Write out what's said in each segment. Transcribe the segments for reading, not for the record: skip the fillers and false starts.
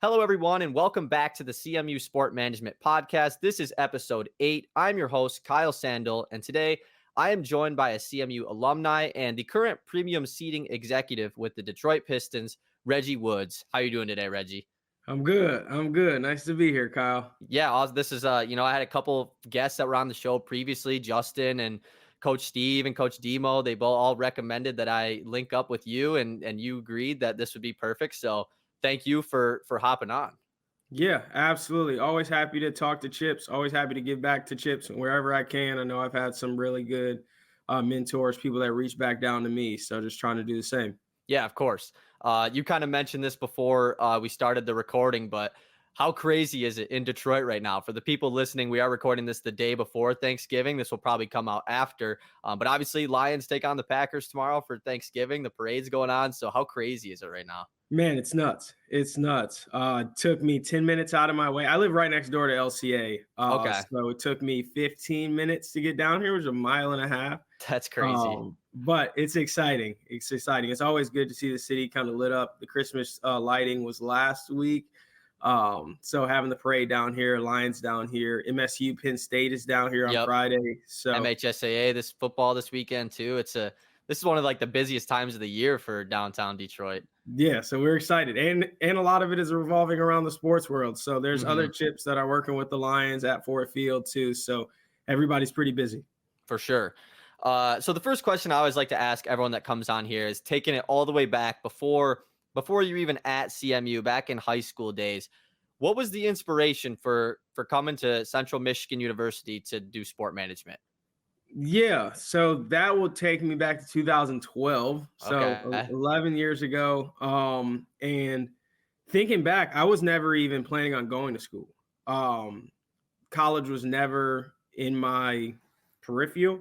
Hello, everyone, and welcome back to the CMU Sport Management Podcast. This is episode 8. I'm your host, Kyle Sandel, and today I am joined by a CMU alumni and the current premium seating executive with the Detroit Pistons, Reggie Woods. How are you doing today, Reggie? I'm good. Nice to be here, Kyle. Yeah, this is, I had a couple guests that were on the show previously, Justin and Coach Steve and Coach Demo. They both all recommended that I link up with you, and you agreed that this would be perfect. So thank you for hopping on. Yeah, absolutely. Always happy to talk to Chips. Always happy to give back to Chips wherever I can. I know I've had some really good mentors, people that reach back down to me. So just trying to do the same. Yeah, of course. You kind of mentioned this before we started the recording, but how crazy is it in Detroit right now? For the people listening, we are recording this the day before Thanksgiving. This will probably come out after. But obviously, Lions take on the Packers tomorrow for Thanksgiving. The parade's going on. So how crazy is it right now? Man, it's nuts. It's nuts. It took me 10 minutes out of my way. I live right next door to LCA. Okay. So it took me 15 minutes to get down here, which is a mile and a half. That's crazy. But it's exciting. It's exciting. It's always good to see the city kind of lit up. The Christmas lighting was last week. So having the parade down here, Lions down here, MSU Penn State is down here on Friday. So MHSAA this football this weekend too. This is one of like the busiest times of the year for downtown Detroit. Yeah, so we're excited. And a lot of it is revolving around the sports world. So there's other Chips that are working with the Lions at Ford Field too. So everybody's pretty busy. For sure. So the first question I always like to ask everyone that comes on here is taking it all the way back before you're even at CMU, back in high school days. What was the inspiration for coming to Central Michigan University to do sport management? Yeah, so that will take me back to 2012. So Okay. 11 years ago. And thinking back, I was never even planning on going to school. College was never in my peripheral.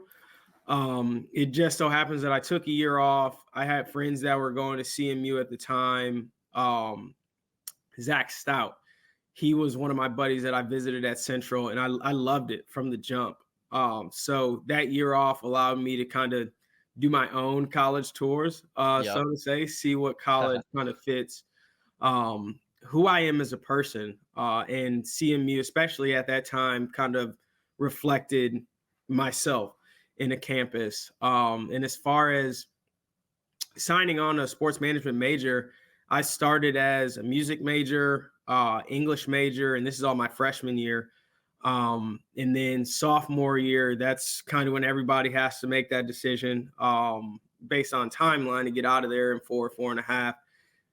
It just so happens that I took a year off. I had friends that were going to CMU at the time. Zach Stout, he was one of my buddies that I visited at Central, and I loved it from the jump. So that year off allowed me to kind of do my own college tours, so to say, see what college kind of fits who I am as a person. And CMU, especially at that time, kind of reflected myself in a campus. And as far as signing on a sports management major, I started as a music major, English major, and this is all my freshman year. And then sophomore year, that's kind of when everybody has to make that decision based on timeline to get out of there in 4.5.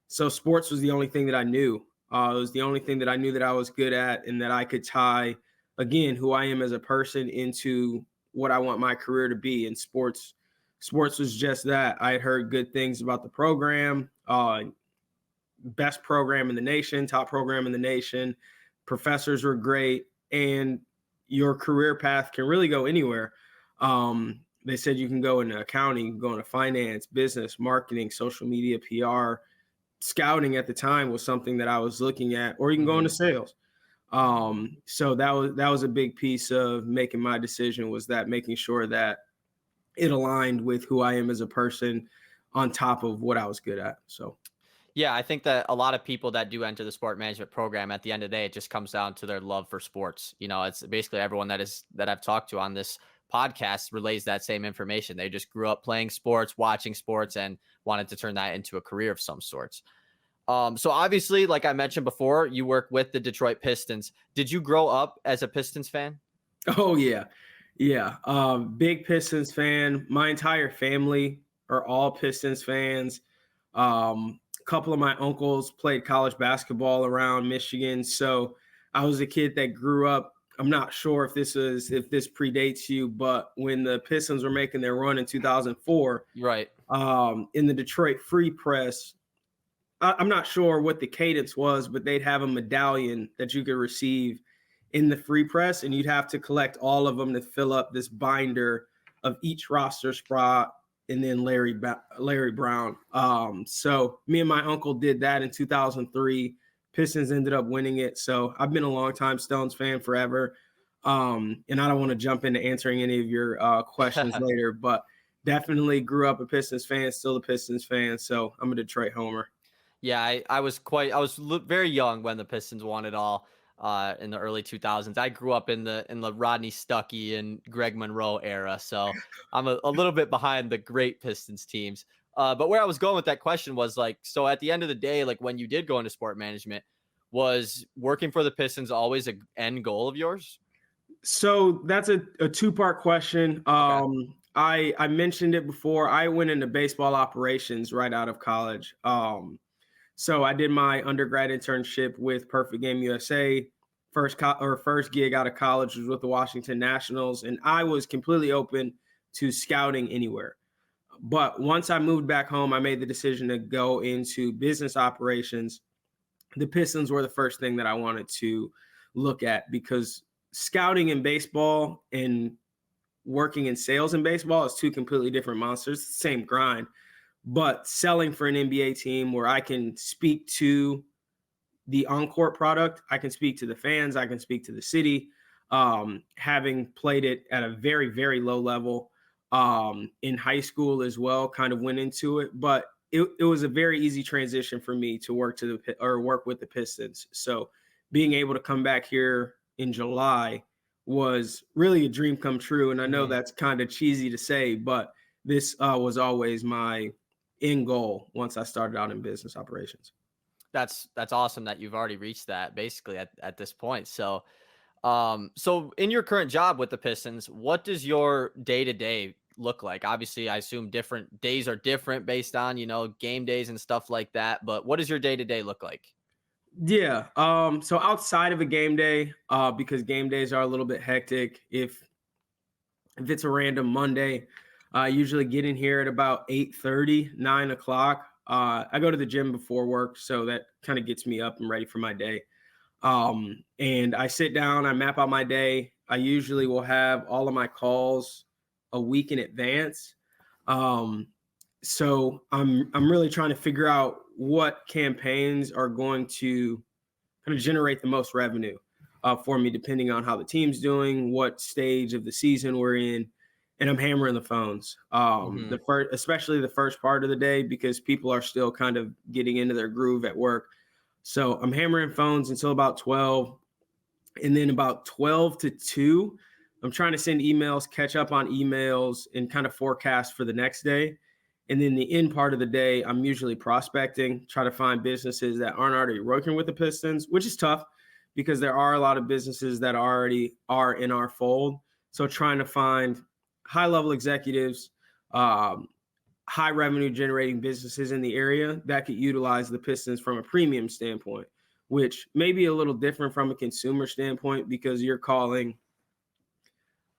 So sports was the only thing that I knew. It was the only thing that I knew that I was good at and that I could tie, again, who I am as a person into what I want my career to be. And sports was just that. I had heard good things about the program, best program in the nation, top program in the nation. Professors were great. And your career path can really go anywhere. They said you can go into accounting, you can go into finance, business, marketing, social media, PR. Scouting at the time was something that I was looking at, or you can go into sales. So that was a big piece of making my decision, was that making sure that it aligned with who I am as a person on top of what I was good at. So. Yeah, I think that a lot of people that do enter the sport management program, at the end of the day, it just comes down to their love for sports. It's basically everyone that I've talked to on this podcast relays that same information. They just grew up playing sports, watching sports, and wanted to turn that into a career of some sorts. So obviously, like I mentioned before, you work with the Detroit Pistons. Did you grow up as a Pistons fan? Oh, yeah. Yeah. Big Pistons fan. My entire family are all Pistons fans. Couple of my uncles played college basketball around Michigan. So I was a kid that grew up. I'm not sure if this predates you, but when the Pistons were making their run in 2004, right, in the Detroit Free Press, I'm not sure what the cadence was, but they'd have a medallion that you could receive in the Free Press, and you'd have to collect all of them to fill up this binder of each roster spot. And then Larry Brown. So me and my uncle did that in 2003. Pistons ended up winning it. So I've been a longtime Stones fan forever. And I don't want to jump into answering any of your questions later, but definitely grew up a Pistons fan, still a Pistons fan. So I'm a Detroit homer. Yeah, I was very young when the Pistons won it all in the early 2000s. I grew up in the Rodney Stuckey and Greg Monroe era, so I'm a little bit behind the great Pistons teams. But where I was going with that question was like, so at the end of the day, like when you did go into sport management, was working for the Pistons always a end goal of yours? So that's a two-part question. Okay. I mentioned it before. I went into baseball operations right out of college. So I did my undergrad internship with Perfect Game USA. First gig out of college was with the Washington Nationals, and I was completely open to scouting anywhere. But once I moved back home, I made the decision to go into business operations. The Pistons were the first thing that I wanted to look at because scouting in baseball and working in sales in baseball is two completely different monsters. Same grind, but selling for an NBA team where I can speak to the on-court product, I can speak to the fans, I can speak to the city. Having played it at a very, very low level in high school as well, kind of went into it, but it was a very easy transition for me to work with the Pistons. So being able to come back here in July was really a dream come true. And I know Mhm. that's kind of cheesy to say, but this was always my end goal once I started out in business operations. That's awesome that you've already reached that basically at this point. So so in your current job with the Pistons, what does your day to day look like? Obviously, I assume different days are different based on, game days and stuff like that. But what does your day to day look like? Yeah. So outside of a game day, because game days are a little bit hectic, if it's a random Monday, I usually get in here at about 8:30, 9 o'clock. I go to the gym before work, so that kind of gets me up and ready for my day. And I sit down, I map out my day. I usually will have all of my calls a week in advance. Um, so I'm really trying to figure out what campaigns are going to kind of generate the most revenue for me, depending on how the team's doing, what stage of the season we're in, and I'm hammering the phones. Hmm. The first, especially the first part of the day, because people are still kind of getting into their groove at work. So I'm hammering phones until about 12, and then about 12 to 2, I'm trying to send emails, catch up on emails, and kind of forecast for the next day. And then the end part of the day, I'm usually prospecting, try to find businesses that aren't already working with the Pistons, which is tough because there are a lot of businesses that already are in our fold. So trying to find high level executives, um, high revenue generating businesses in the area that could utilize the Pistons from a premium standpoint, which may be a little different from a consumer standpoint because you're calling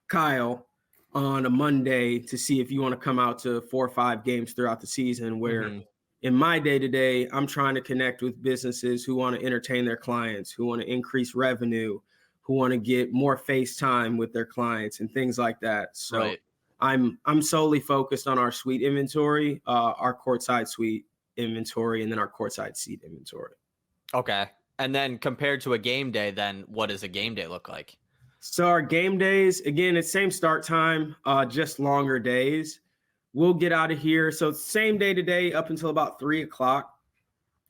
Kyle on a Monday to see if you want to come out to 4 or 5 games throughout the season. Where Hmm. in my day to day, I'm trying to connect with businesses who want to entertain their clients, who want to increase revenue, who want to get more face time with their clients and things like that. So Right. I'm solely focused on our suite inventory, our courtside suite inventory, and then our courtside seat inventory. Okay. And then compared to a game day, then what does a game day look like? So our game days, again, it's same start time, just longer days. We'll get out of here. So same day to day up until about 3 o'clock.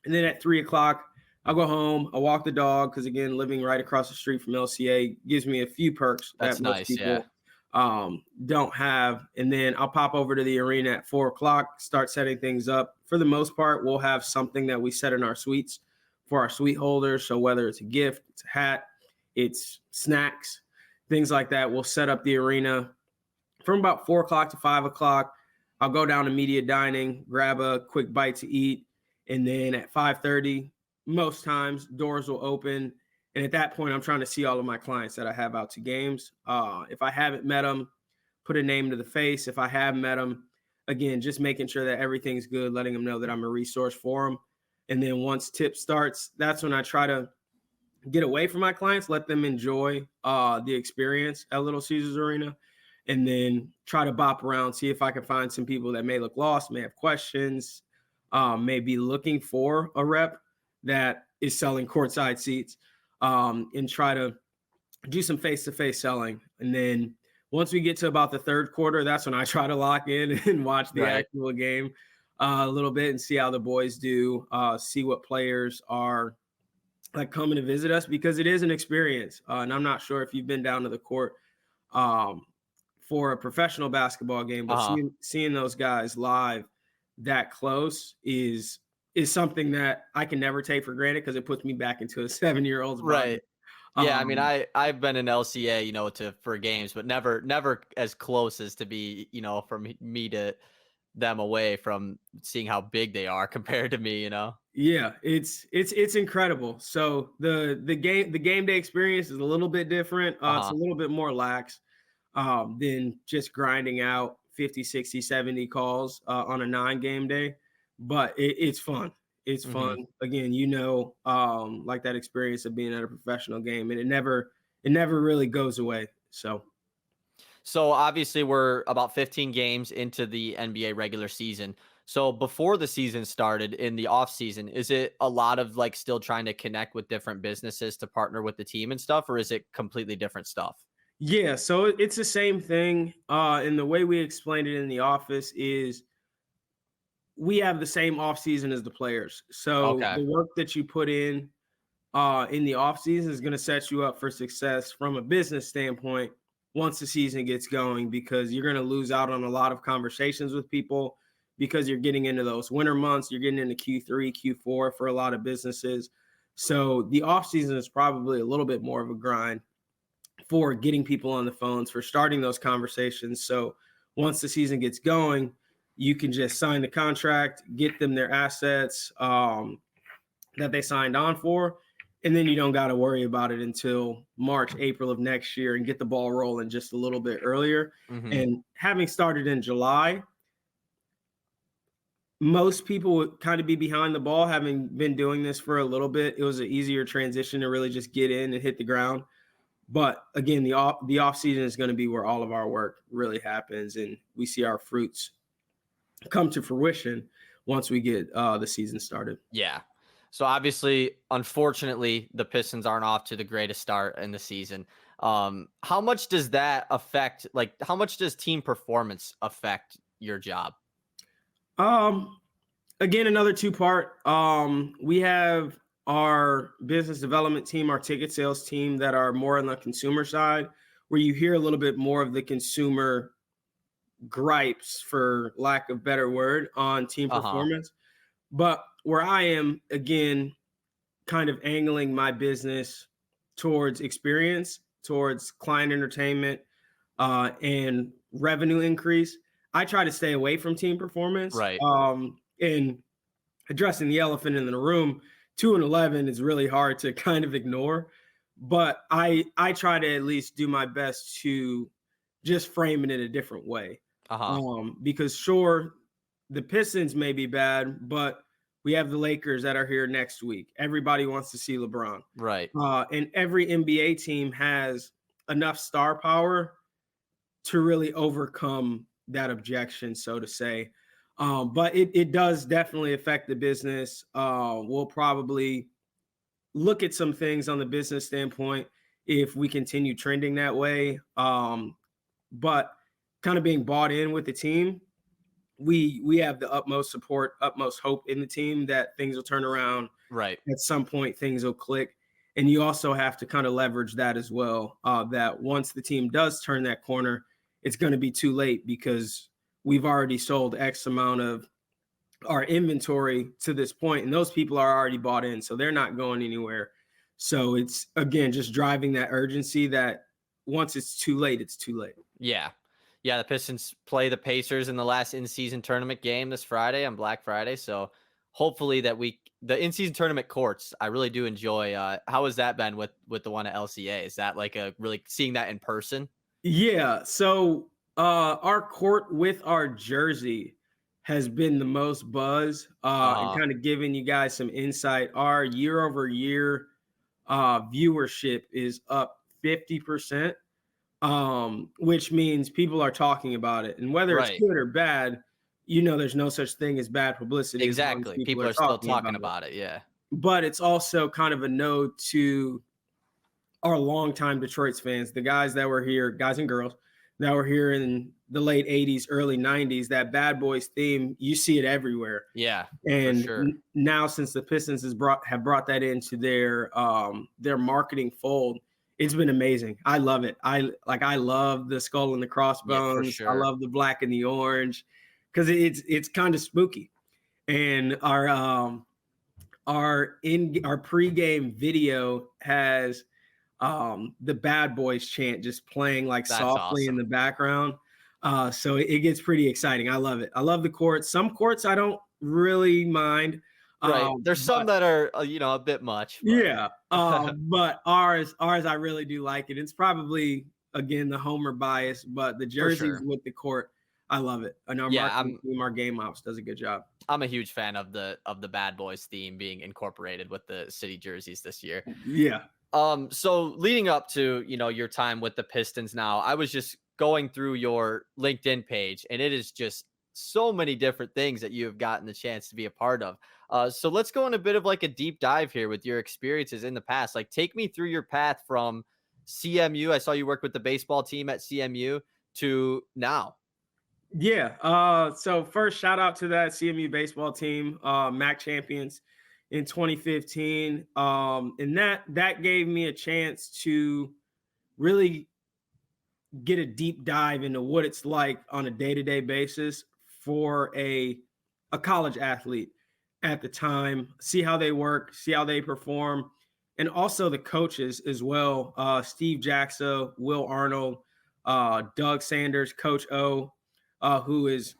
And then at 3 o'clock, I'll go home. I'll walk the dog because again, living right across the street from LCA gives me a few perks that That's most nice. Yeah. people don't have. And then I'll pop over to the arena at 4 o'clock, start setting things up. For the most part, we'll have something that we set in our suites for our suite holders. So whether it's a gift, it's a hat, it's snacks, things like that, we'll set up the arena from about 4 o'clock to 5 o'clock. I'll go down to media dining, grab a quick bite to eat, and then at 5:30, most times doors will open. And at that point, I'm trying to see all of my clients that I have out to games. If I haven't met them, put a name to the face. If I have met them, again, just making sure that everything's good, letting them know that I'm a resource for them. And then once tip starts, that's when I try to get away from my clients, let them enjoy the experience at Little Caesars Arena, and then try to bop around, see if I can find some people that may look lost, may have questions, may be looking for a rep that is selling courtside seats, and try to do some face-to-face selling. And then once we get to about the third quarter, that's when I try to lock in and watch the Right. actual game. a little bit and see how the boys do, see what players are like coming to visit us, because it is an experience. And I'm not sure if you've been down to the court um, for a professional basketball game, but Uh-huh. seeing those guys live that close is something that I can never take for granted, because it puts me back into a 7-year-old's body. Right. Yeah, I mean, Um, I've been in LCA, for games, but never as close as to be, from me to them away from seeing how big they are compared to me. Yeah, it's incredible. So the game day experience is a little bit different. It's a Uh-huh. little bit more lax than just grinding out 50, 60, 70 calls on a 9 game day, but it's fun. It's fun. Mhm. Again, like that experience of being at a professional game, and it never really goes away. So So obviously we're about 15 games into the NBA regular season. So before the season started in the off season, is it a lot of like still trying to connect with different businesses to partner with the team and stuff, or is it completely different stuff? yeah, so it's the same thing. And the way we explained it in the office is we have the same off season as the players. So Okay. the work that you put in the off season is going to set you up for success from a business standpoint once the season gets going, because you're going to lose out on a lot of conversations with people, because you're getting into those winter months, you're getting into Q3, Q4 for a lot of businesses. So the off season is probably a little bit more of a grind for getting people on the phones, for starting those conversations. So once the season gets going, you can just sign the contract, get them their assets that they signed on for, and then you don't got to worry about it until March, April of next year, and get the ball rolling just a little bit earlier. Mhm. And having started in July, most people would kind of be behind the ball. Having been doing this for a little bit, it was an easier transition to really just get in and hit the ground. But again, the off season is going to be where all of our work really happens, and we see our fruits come to fruition once we get the season started. Yeah. So obviously, unfortunately, the Pistons aren't off to the greatest start in the season. How much does that affect, like, how much does team performance affect your job? Um, Again, another two-part. We have our business development team, our ticket sales team, that are more on the consumer side, where you hear a little bit more of the consumer gripes, for lack of better word, on team Uh-huh. performance. But where I am, again, kind of angling my business towards experience, towards client entertainment, and revenue increase, I try to stay away from team performance. Right. And addressing the elephant in the room, 2-11 is really hard to kind of ignore. But I try to at least do my best to just frame it in a different way. Uh-huh. Because sure, the Pistons may be bad, but we have the Lakers that are here next week. Everybody wants to see LeBron. Right. And every NBA team has enough star power to really overcome that objection, so to say. But it does definitely affect the business. We'll probably look at some things on the business standpoint if we continue trending that way. But kind of being bought in with the team, we have the utmost support, utmost hope in the team that things will turn around. Right. At some point, things will click. And you also have to kind of leverage that as well. That once the team does turn that corner, it's going to be too late, because we've already sold X amount of our inventory to this point, and those people are already bought in, so they're not going anywhere. So it's, again, just driving that urgency that once it's too late, it's too late. Yeah. Yeah, the Pistons play the Pacers in the last in-season tournament game this Friday, on Black Friday. So hopefully the in-season tournament courts, I really do enjoy. How has that been with the one at LCA? Is that like a really seeing that in person? Yeah. So our court with our jersey has been the most buzz, and Uh-huh. kind of giving you guys some insight. Our year over year viewership is up 50%, which means people are talking about it. And whether it's Right. good or bad, there's no such thing as bad publicity as long as Exactly. people People are are still talking talking about it. about it. Yeah. But it's also kind of a nod to our longtime Detroit's fans, the guys that were here, guys and girls that were here in the late 80s, early 90s, that Bad Boys theme, you see it everywhere. Yeah, And for sure. now since the Pistons have brought that into their marketing fold, it's been amazing. I love it. I love the skull and the Yeah, for crossbones. I sure. love the black and the orange because it's kind of spooky. And our pregame video has the Bad Boys chant just playing like That's softly in awesome. the background. So it gets pretty exciting. I love it. I love the courts. Some courts I don't really mind. Right. There's some But that are, a bit much, but yeah, but ours I really do like it. It's probably again the homer bias, but the for jerseys sure. with the court, I love it. And our Yeah, marketing team, our game ops does a good job. I'm a huge fan of the Bad Boys theme being incorporated with the city jerseys this year. Yeah. So leading up to, your time with the Pistons now, I was just going through your LinkedIn page and it is just so many different things that you have gotten the chance to be a part of. So let's go on a bit of like a deep dive here with your experiences in the past. Like take me through your path from CMU. I saw you work with the baseball team at CMU to now. Yeah. So first shout out to that CMU baseball team, MAC champions in 2015. And that gave me a chance to really get a deep dive into what it's like on a day-to-day basis for a college athlete at the time, see how they work, see how they perform, and also the coaches as well. Steve Jackson, Will Arnold, Doug Sanders, Coach O, who is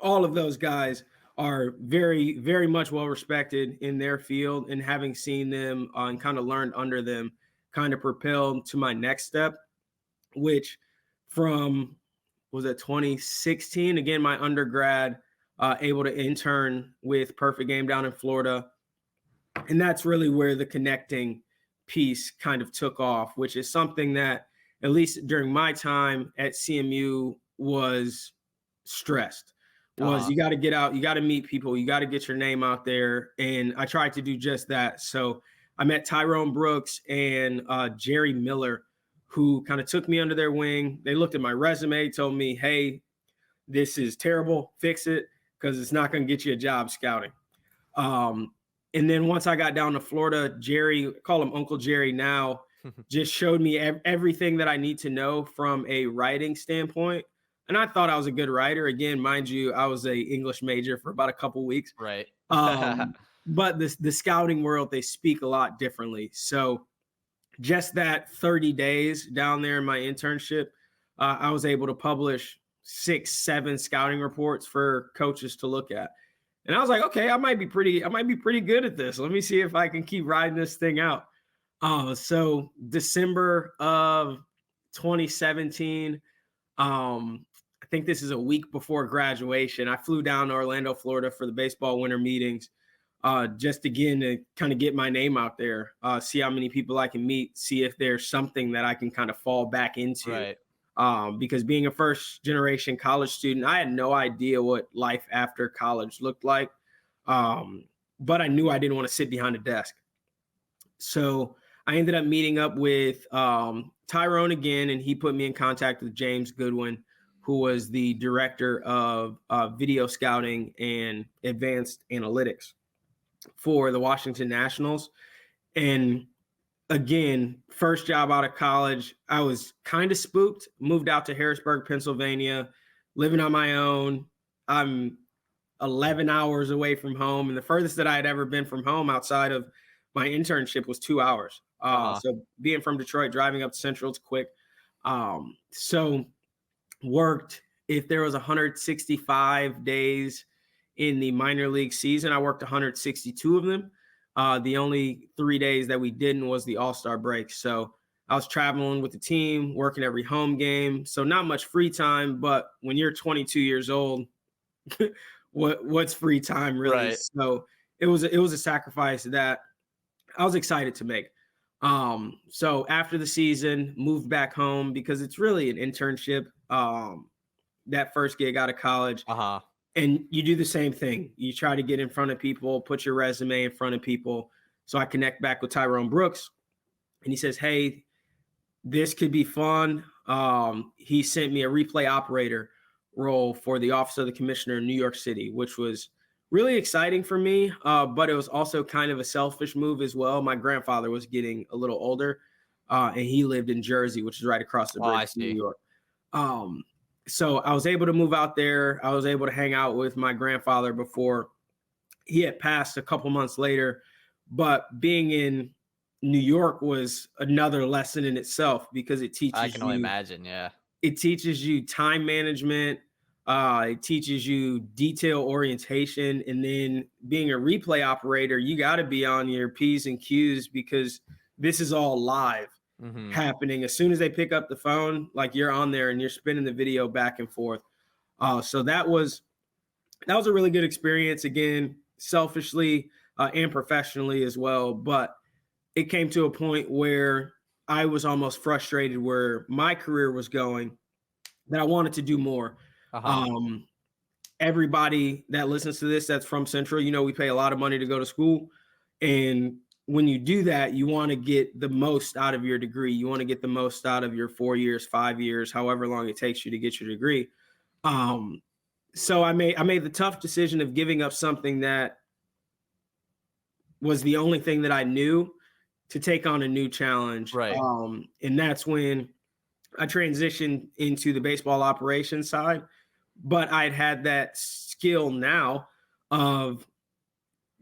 all of those guys are very, very much well respected in their field, and having seen them and kind of learned under them kind of propelled to my next step, which from was it 2016 again, my undergrad, able to intern with Perfect Game down in Florida. And that's really where the connecting piece kind of took off, which is something that at least during my time at CMU was stressed. Was you got to get out, you got to meet people, you got to get your name out there. And I tried to do just that. So I met Tyrone Brooks and Jerry Miller, who kind of took me under their wing. They looked at my resume, told me, hey, this is terrible, fix it, because it's not going to get you a job scouting. And then once I got down to Florida, Jerry, call him Uncle Jerry now, just showed me everything that I need to know from a writing standpoint. And I thought I was a good writer. Again, mind you, I was a English major for about a couple weeks. Right. But the scouting world, they speak a lot differently. So just that 30 days down there in my internship, I was able to publish 6-7 scouting reports for coaches to look at. And I was like, okay, I might be pretty good at this. Let me see if I can keep riding this thing out. So December of 2017, I think this is a week before graduation, I flew down to Orlando, Florida for the baseball winter meetings, just again to kind of get my name out there, see how many people I can meet, see if there's something that I can kind of fall back into. Right. Because being a first generation college student, I had no idea what life after college looked like. But I knew I didn't want to sit behind a desk. So I ended up meeting up with Tyrone again, and he put me in contact with James Goodwin, who was the director of video scouting and advanced analytics for the Washington Nationals. And again, first job out of college, I was kind of spooked, moved out to Harrisburg, Pennsylvania, living on my own. I'm 11 hours away from home. And the furthest that I had ever been from home outside of my internship was 2 hours. So being from Detroit, driving up to Central, it's quick. So worked, if there was 165 days in the minor league season, I worked 162 of them. The only 3 days that we didn't was the All-Star break. So I was traveling with the team, working every home game. So not much free time, but when you're 22 years old, what's free time really? Right. So it was a sacrifice that I was excited to make. So after the season, moved back home because it's really an internship. That first gig out of college. And you do the same thing. You try to get in front of people, put your resume in front of people. So I connect back with Tyrone Brooks, and he says, hey, this could be fun. He sent me a replay operator role for the Office of the Commissioner in New York City, which was really exciting for me. But it was also kind of a selfish move as well. My grandfather was getting a little older, and he lived in Jersey, which is right across the Oh, I bridge from New see. York. So I was able to move out there. I was able to hang out with my grandfather before he had passed a couple months later. But being in New York was another lesson in itself because I can only imagine. Yeah. it teaches you time management, it teaches you detail orientation, and then being a replay operator, you got to be on your P's and Q's because this is all live Hmm. happening. As soon as they pick up the phone, like you're on there and you're spinning the video back and forth. So that was a really good experience. Again, selfishly and professionally as well. But it came to a point where I was almost frustrated where my career was going, that I wanted to do more. Uh-huh. Um, Everybody that listens to this that's from Central, we pay a lot of money to go to school. And when you do that, you want to get the most out of your degree. You want to get the most out of your 4 years, 5 years, however long it takes you to get your degree. Um, so I made the tough decision of giving up something that was the only thing that I knew to take on a new challenge. Right. And that's when I transitioned into the baseball operations side, but I'd had that skill now of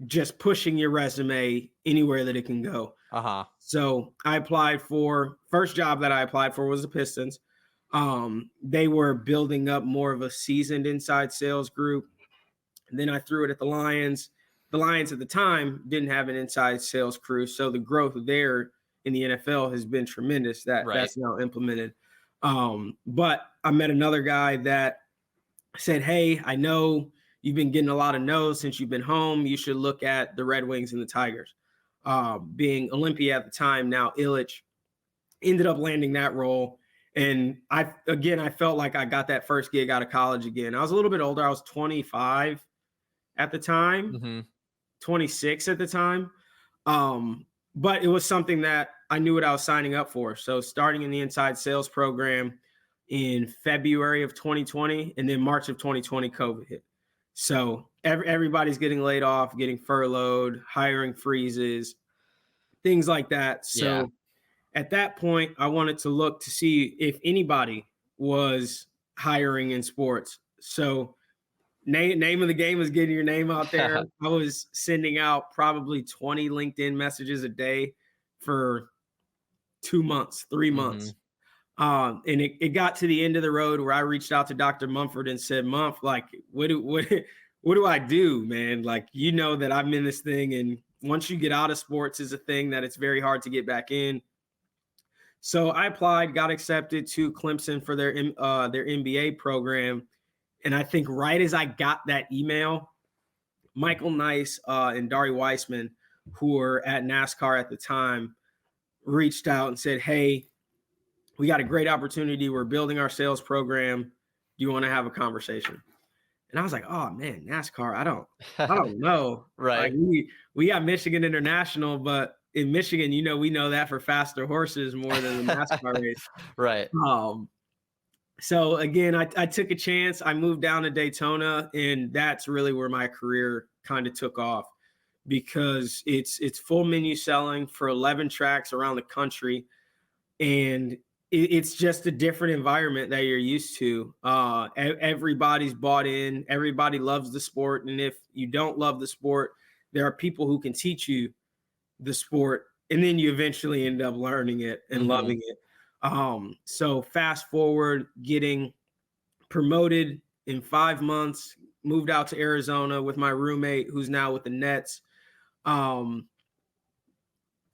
just pushing your resume anywhere that it can go. Uh-huh. So I applied for first job that I applied for was the Pistons. They were building up more of a seasoned inside sales group. And then I threw it at the Lions. The Lions at the time didn't have an inside sales crew, so the growth there in the NFL has been tremendous. Right. That's now implemented. But I met another guy that said, "Hey, I know you've been getting a lot of no's since you've been home. You should look at the Red Wings and the Tigers." Being Olympia at the time, now Illich, ended up landing that role. And I felt like I got that first gig out of college again. I was a little bit older. I was 25 at the time, Hmm. 26 at the time. But it was something that I knew what I was signing up for. So starting in the inside sales program in February of 2020, and then March of 2020, COVID hit. So everybody's getting laid off, getting furloughed, hiring freezes, things like that. Yeah. So at that point, I wanted to look to see if anybody was hiring in sports. So name of the game was getting your name out there. I was sending out probably 20 LinkedIn messages a day for 2 months, 3 Hmm. months. And it got to the end of the road where I reached out to Dr. Mumford and said, "Mumf, like, what do I do, man? Like, that I'm in this thing, and once you get out of sports is a thing that it's very hard to get back in." So I applied, got accepted to Clemson for their MBA program, and I think right as I got that email, Michael Nice and Dari Weissman, who were at NASCAR at the time, reached out and said, "Hey, we got a great opportunity. We're building our sales program. Do you want to have a conversation?" And I was like, "Oh man, NASCAR. I don't know. Like Right. we got Michigan International, but in Michigan, we know that for faster horses more than the NASCAR race." Right. So again, I took a chance. I moved down to Daytona, and that's really where my career kind of took off because it's full menu selling for 11 tracks around the country, and it's just a different environment that you're used to. Everybody's bought in. Everybody loves the sport, and if you don't love the sport, there are people who can teach you the sport, and then you eventually end up learning it and Hmm. loving it. So fast forward, getting promoted in 5 months, moved out to Arizona with my roommate who's now with the Nets. Um,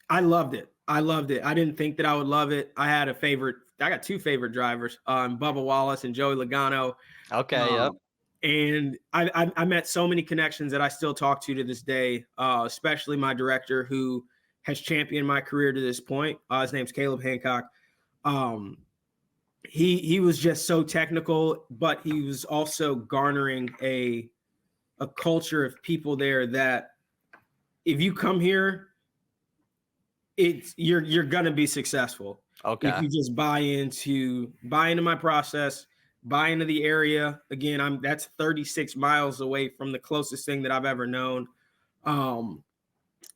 I loved it. I loved it. I didn't think that I would love it. I got two favorite drivers, Bubba Wallace and Joey Logano. Okay. Yep. Um, and I met so many connections that I still talk to this day, especially my director who has championed my career to this point. His name's Caleb Hancock. He was just so technical, but he was also garnering a culture of people there that if you come here, you're gonna be successful. If Okay. you just buy into my process, buy into the area. Again, that's 36 miles away from the closest thing that I've ever known.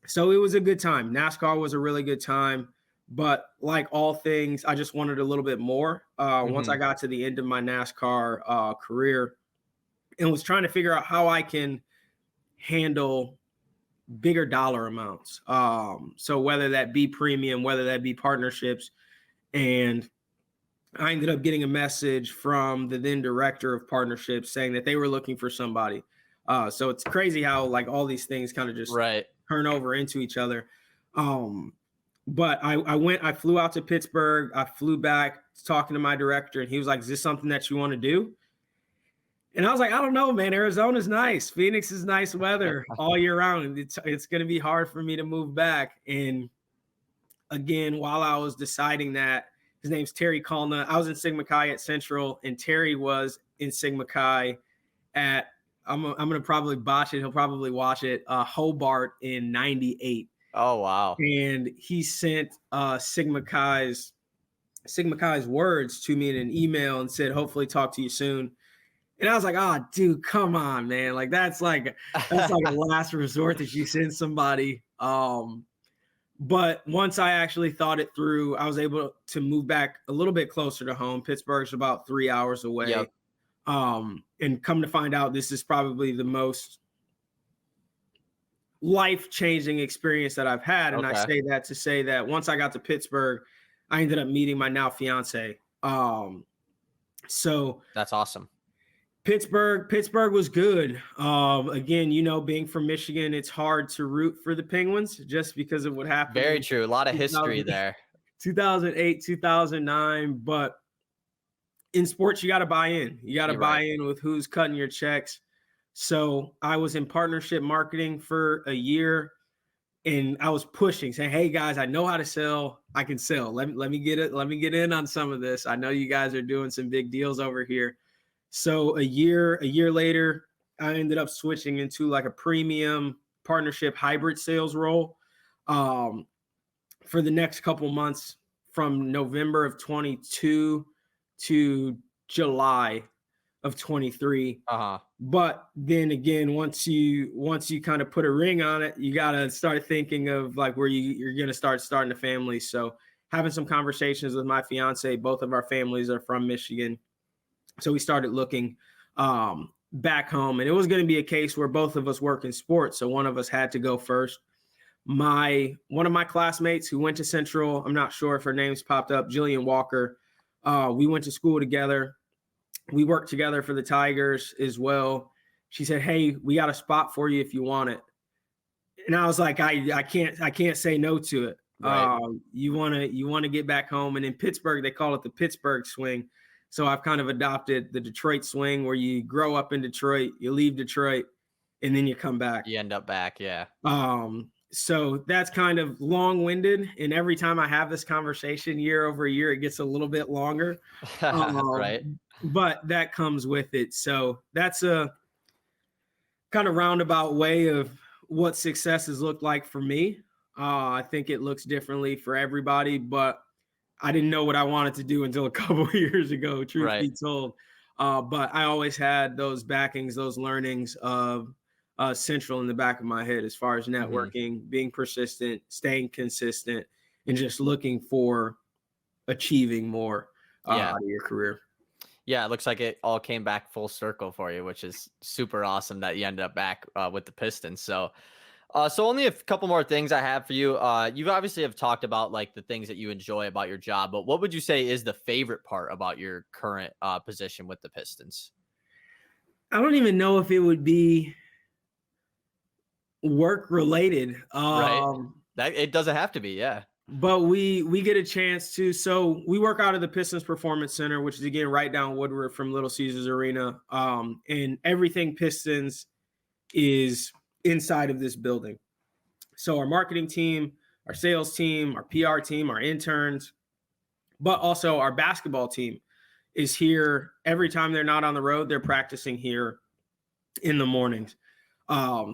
So it was a good time. NASCAR was a really good time, but like all things, I just wanted a little bit more. Once I Hmm. got to the end of my NASCAR career and was trying to figure out how I can handle bigger dollar amounts. So whether that be premium, whether that be partnerships, and I ended up getting a message from the then director of partnerships saying that they were looking for somebody. So it's crazy how like all these things kind of just Right. turn over into each other. Um, but I flew out to Pittsburgh. I flew back talking to my director, and he was like, "Is this something that you want to do?" And I was like, "I don't know, man. Arizona's nice. Phoenix is nice weather all year round. It's going to be hard for me to move back." And again, while I was deciding that, his name's Terry Kalna. I was in Sigma Chi at Central, and Terry was in Sigma Chi at I'm gonna probably botch it. He'll probably watch it. Hobart in '98, Oh, wow. and he sent Sigma Chi's words to me in an email and said, "Hopefully, talk to you soon." And I was like, "Ah, oh, dude, come on, man! Like that's like a last resort that you send somebody." But once I actually thought it through, I was able to move back a little bit closer to home. Pittsburgh's about 3 hours away. Yep. And come to find out, this is probably the most life-changing experience that I've had. And I Okay. say that to say that once I got to Pittsburgh, I ended up meeting my now fiance. So That's awesome. Pittsburgh was good. Again, being from Michigan, it's hard to root for the Penguins just because of what happened Very in true. A lot of history 2000, there. 2008, 2009. But in sports, you got to buy in. You got to You're buy right. in with who's cutting your checks. So I was in partnership marketing for a year, and I was pushing, saying, "Hey guys, I know how to sell. I can sell. Let me get it. Let me get in on some of this. I know you guys are doing some big deals over here." So a year later, I ended up switching into like a premium partnership hybrid sales role um, for the next couple months from November of 22 to July of 23. Uh-huh. But then again, once you kind of put a ring on it, you got to start thinking of like where you're going to starting a family. So having some conversations with my fiance, both of our families are from Michigan. So we started looking back home, and it was going to be a case where both of us work in sports. So one of us had to go first. One of my classmates who went to Central, I'm not sure if her name's popped up, Jillian Walker. We went to school together. We worked together for the Tigers as well. She said, "Hey, we got a spot for you if you want it." And I was like, I can't say no to it. Right. You want to get back home, and in Pittsburgh they call it the Pittsburgh swing. So I've kind of adopted the Detroit swing, where you grow up in Detroit, you leave Detroit, and then you come back. You end up back. Yeah. So that's kind of long-winded, and every time I have this conversation year over year, it gets a little bit longer. Right. But that comes with it. So that's a kind of roundabout way of what success has looked like for me. I think it looks differently for everybody, but I didn't know what I wanted to do until a couple of years ago, truth Right. be told. But I always had those backings, those learnings of Central in the back of my head as far as Hmm. networking, being persistent, staying consistent, and just looking for achieving more Yeah. out of your career. Yeah, it looks like it all came back full circle for you, which is super awesome that you ended up back with the Pistons. So only a couple more things I have for you. You obviously have talked about like the things that you enjoy about your job, but what would you say is the favorite part about your current position with the Pistons? I don't even know if it would be work related. Right. That it doesn't have to be. Yeah. But we get a chance to, so we work out of the Pistons Performance Center, which is again right down Woodward from Little Caesars Arena. And everything Pistons is inside of this building. So our marketing team, our sales team, our PR team, our interns, but also our basketball team is here every time they're not on the road. They're practicing here in the mornings.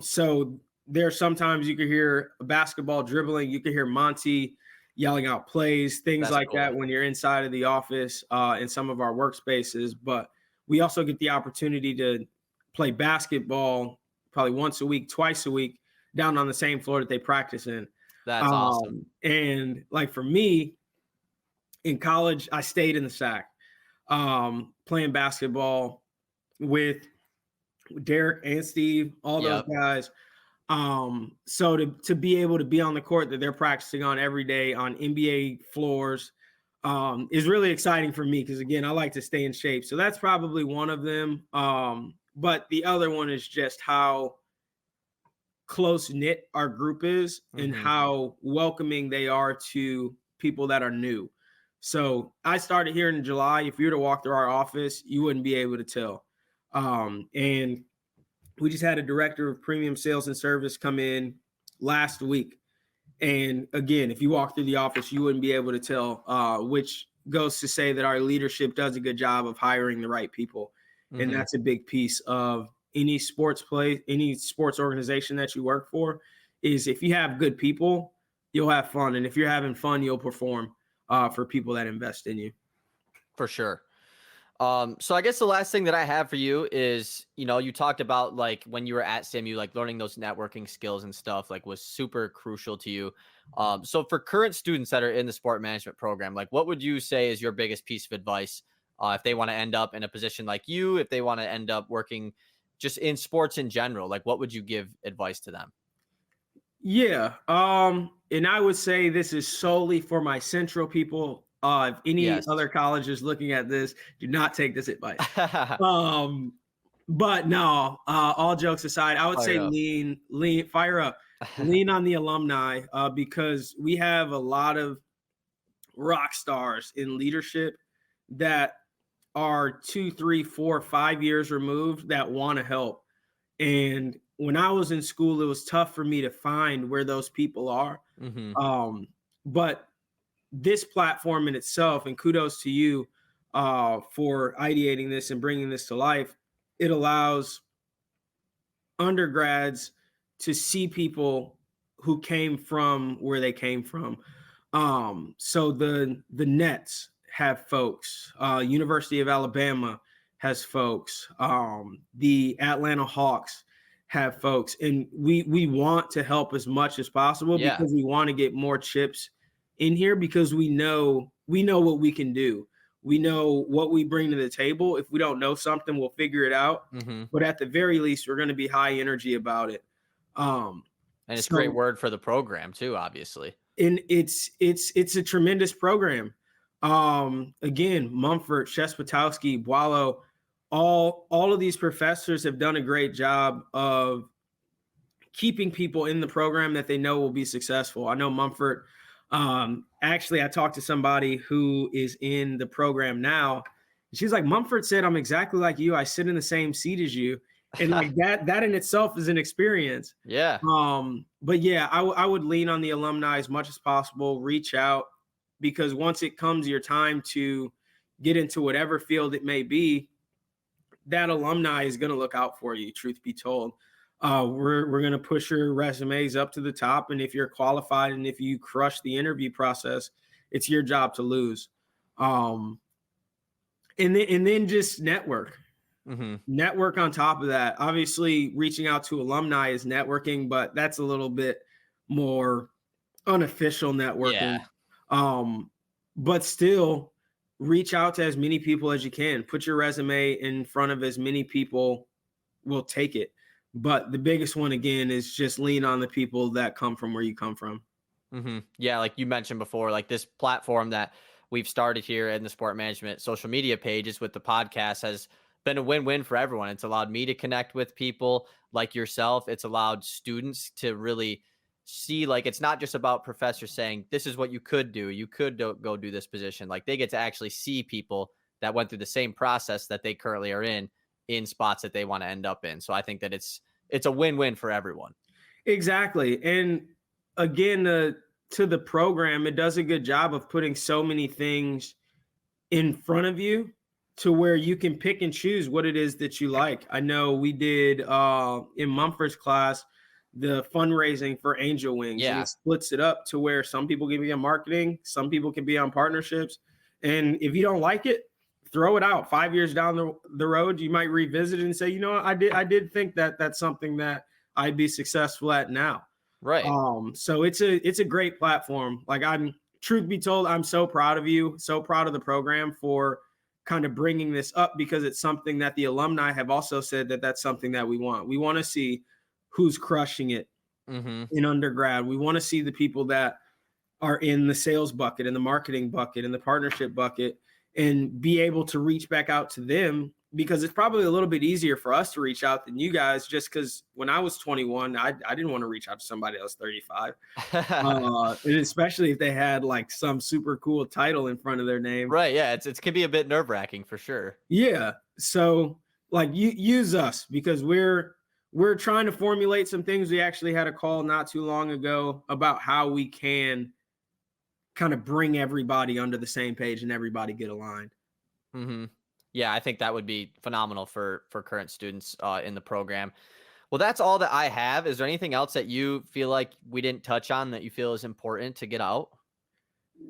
So there sometimes you could hear a basketball dribbling. You could hear Monty yelling out plays, things That's like cool. that when you're inside of the office in some of our workspaces. But we also get the opportunity to play basketball probably once a week, twice a week, down on the same floor that they practice in. That's awesome. And like for me, in college, I stayed in the SAC, playing basketball with Derek and Steve, all those Yep. guys. So to be able to be on the court that they're practicing on every day on NBA floors is really exciting for me because again, I like to stay in shape. So that's probably one of them. But the other one is just how close knit our group is and Mhm. how welcoming they are to people that are new. So I started here in July. If you were to walk through our office, you wouldn't be able to tell. And we just had a director of premium sales and service come in last week. And again, if you walk through the office, you wouldn't be able to tell, which goes to say that our leadership does a good job of hiring the right people. And Mhm. that's a big piece of any any sports organization that you work for is if you have good people, you'll have fun. And if you're having fun, you'll perform for people that invest in you. For sure. So I guess the last thing that I have for you is, you talked about like when you were at SIMU, like learning those networking skills and stuff, like was super crucial to you. So for current students that are in the sport management program, like what would you say is your biggest piece of advice if they want to end up in a position like you, if they want to end up working just in sports in general, like what would you give advice to them? Yeah. And I would say this is solely for my central people. If any Yes. other college is looking at this, do not take this advice. Um, but no, all jokes aside, I would Fire say up. fire up, lean on the alumni because we have a lot of rock stars in leadership that are 2, 3, 4, 5 years removed that want to help. And when I was in school, it was tough for me to find where those people are. Hmm. But this platform in itself, and kudos to you for ideating this and bringing this to life, it allows undergrads to see people who came from where they came from. So the Nets have folks, University of Alabama has folks, the Atlanta Hawks have folks, and we want to help as much as possible Yeah. because we want to get more chips in here because we know what we can do. We know what we bring to the table. If we don't know something, we'll figure it out. Hmm. But at the very least, we're going to be high energy about it. Um, And it's a great so word for the program too, obviously. and it's a tremendous program. Again, Mumford, Shespatowski, Boileau, all of these professors have done a great job of keeping people in the program that they know will be successful. I know Mumford. Actually, I talked to somebody who is in the program now. She's like, Mumford said, I'm exactly like you. I sit in the same seat as you. And like that in itself is an experience. Yeah. But yeah, I would lean on the alumni as much as possible, reach out, because once it comes your time to get into whatever field it may be, that alumni is going to look out for you, truth be told. We're going to push your resumes up to the top. And if you're qualified and if you crush the interview process, it's your job to lose. And then just network. Hmm. Network on top of that. Obviously, reaching out to alumni is networking, but that's a little bit more unofficial networking. Yeah. But still, reach out to as many people as you can. Put your resume in front of as many people, will take it. But the biggest one again is just lean on the people that come from where you come from. Hmm. Yeah, like you mentioned before, like this platform that we've started here in the sport management social media pages with the podcast has been a win-win for everyone. It's allowed me to connect with people like yourself. It's allowed students to really see, like, it's not just about professors saying, this is what you could do. You could go do this position. Like they get to actually see people that went through the same process that they currently are in spots that they want to end up in. So I think that it's a win-win for everyone. Exactly. And again, to the program, it does a good job of putting so many things in front of you to where you can pick and choose what it is that you like. I know we did in Mumford's class, the fundraising for Angel Wings, and Yeah. it splits it up to where some people can be on marketing, some people can be on partnerships. And if you don't like it, throw it out. 5 years down the road, you might revisit it and say, you know what, I did think that that's something that I'd be successful at now. Right. So it's a great platform. Like, truth be told, I'm so proud of you, so proud of the program for kind of bringing this up, because it's something that the alumni have also said that that's something that we want. We want to see who's crushing it in undergrad. We want to see the people that are in the sales bucket, in the marketing bucket, in the partnership bucket, and be able to reach back out to them, because it's probably a little bit easier for us to reach out than you guys, just because when I was 21, I didn't want to reach out to somebody else 35. And especially if they had like some super cool title in front of their name. Right. Yeah. It can be a bit nerve-wracking for sure. Yeah. So like, use us, because we're trying to formulate some things. We actually had a call not too long ago about how we can kind of bring everybody under the same page and everybody get aligned. Yeah, I think that would be phenomenal for current students in the program. Well, that's all that I have. Is there anything else that you feel like we didn't touch on that you feel is important to get out?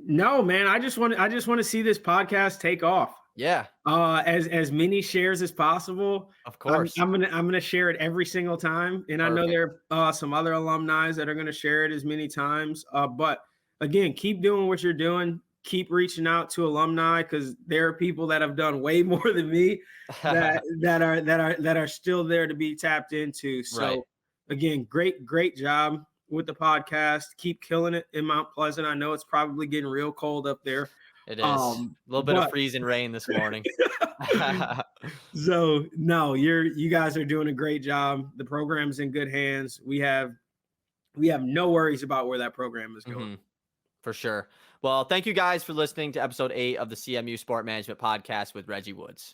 No, man. I just want to see this podcast take off. Yeah. As many shares as possible. Of course. I'm gonna share it every single time. And I know there are some other alumni that are gonna share it as many times. But again, keep doing what you're doing. Keep reaching out to alumni, because there are people that have done way more than me that are still there to be tapped into. So again, great job with the podcast. Keep killing it in Mount Pleasant. I know it's probably getting real cold up there. It is a little bit of freezing rain this morning. So no, you guys are doing a great job. The program's in good hands. We have no worries about where that program is going. For sure. Well, thank you guys for listening to episode 8 of the CMU Sport Management Podcast with Reggie Woods.